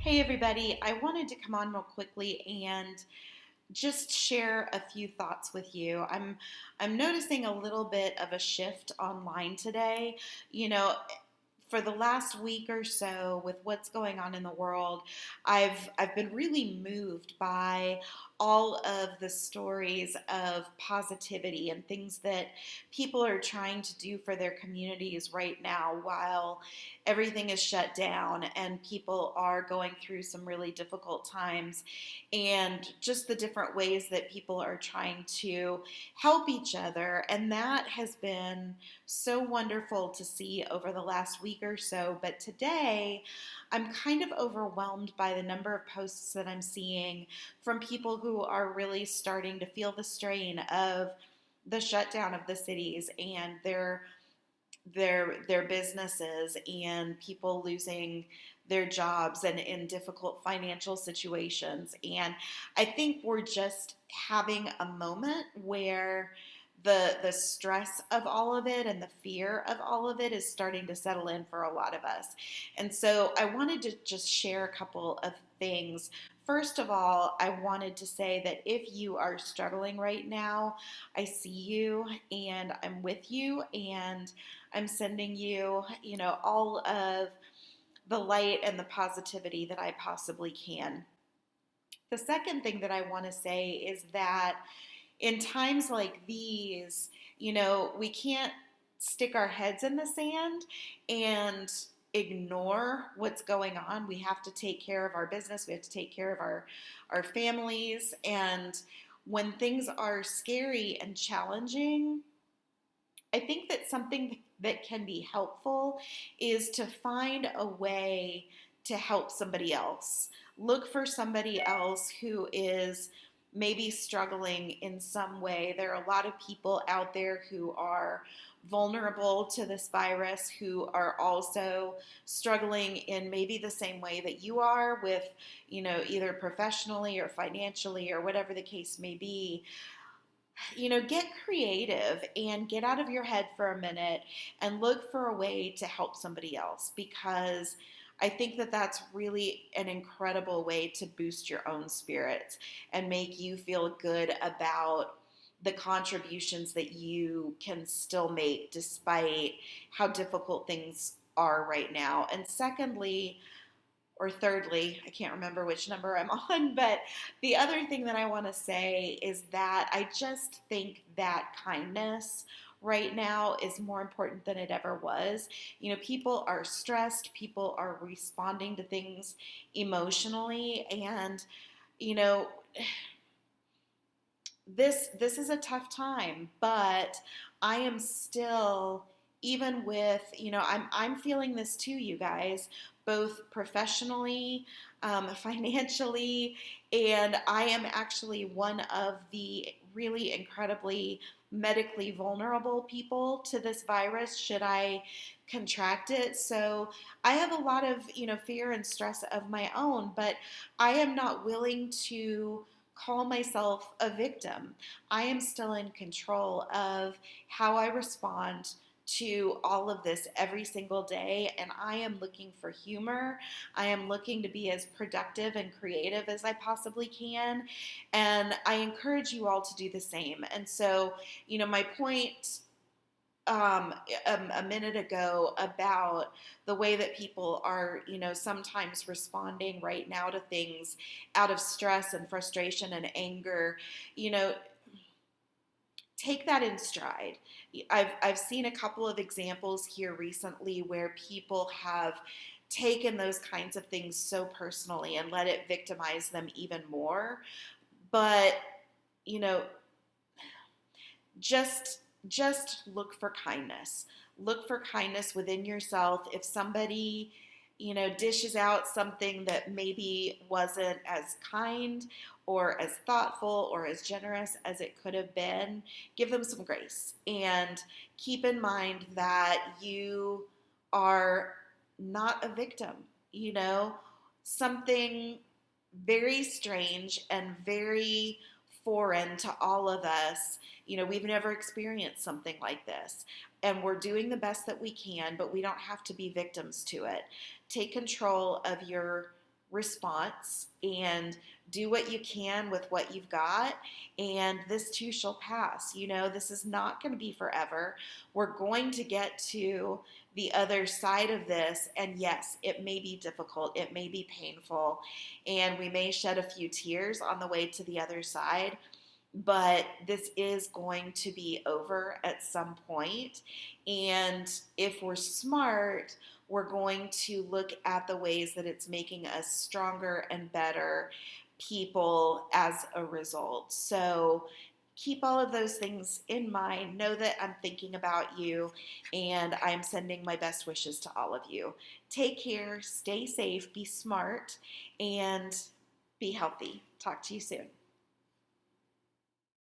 Hey everybody, I wanted to come on real quickly and just share a few thoughts with you. I'm noticing a little bit of a shift online today. You know, for the last week or so with what's going on in the world, I've been really moved by all of the stories of positivity and things that people are trying to do for their communities right now while everything is shut down and people are going through some really difficult times, and just the different ways that people are trying to help each other. And that has been so wonderful to see over the last week or so. But today, I'm kind of overwhelmed by the number of posts that I'm seeing from people who are really starting to feel the strain of the shutdown of the cities and their businesses, and people losing their jobs and in difficult financial situations. And I think we're just having a moment where the stress of all of it and the fear of all of it is starting to settle in for a lot of us. And so I wanted to just share a couple of things. First of all, I wanted to say that if you are struggling right now, I see you and I'm with you, and I'm sending you, all of the light and the positivity that I possibly can. The second thing that I want to say is that in times like these, we can't stick our heads in the sand and ignore what's going on. We have to take care of our business. We have to take care of our families. And when things are scary and challenging, I think that something that can be helpful is to find a way to help somebody else. Look for somebody else who is maybe struggling in some way. There are a lot of people out there who are vulnerable to this virus, who are also struggling in maybe the same way that you are with, either professionally or financially or whatever the case may be. Get creative and get out of your head for a minute and look for a way to help somebody else, because I think that that's really an incredible way to boost your own spirits and make you feel good about the contributions that you can still make despite how difficult things are right now. And secondly, or thirdly, I can't remember which number I'm on, but the other thing that I want to say is that I just think that kindness right now is more important than it ever was. People are stressed, people are responding to things emotionally, and you know, this is a tough time, but I am still, even with, I'm feeling this too, you guys, both professionally, financially, and I am actually one of the really incredibly medically vulnerable people to this virus should I contract it. So I have a lot of, fear and stress of my own, but I am not willing to call myself a victim. I am still in control of how I respond to all of this every single day, and I am looking for humor. I am looking to be as productive and creative as I possibly can, and I encourage you all to do the same. And so, my point a minute ago about the way that people are, sometimes responding right now to things out of stress and frustration and anger, you know, take that in stride. I've seen a couple of examples here recently where people have taken those kinds of things so personally and let it victimize them even more. But, you know, just look for kindness. Look for kindness within yourself. If somebody, dishes out something that maybe wasn't as kind or as thoughtful or as generous as it could have been, give them some grace. And keep in mind that you are not a victim. Something very strange and very foreign to all of us. We've never experienced something like this, and we're doing the best that we can, but we don't have to be victims to it. Take control of your response and do what you can with what you've got, and this too shall pass. This is not going to be forever. We're going to get to the other side of this, and yes, it may be difficult, it may be painful, and we may shed a few tears on the way to the other side, but this is going to be over at some point. And if we're smart, we're going to look at the ways that it's making us stronger and better people as a result. So keep all of those things in mind. Know that I'm thinking about you, and I'm sending my best wishes to all of you. Take care, stay safe, be smart, and be healthy. Talk to you soon.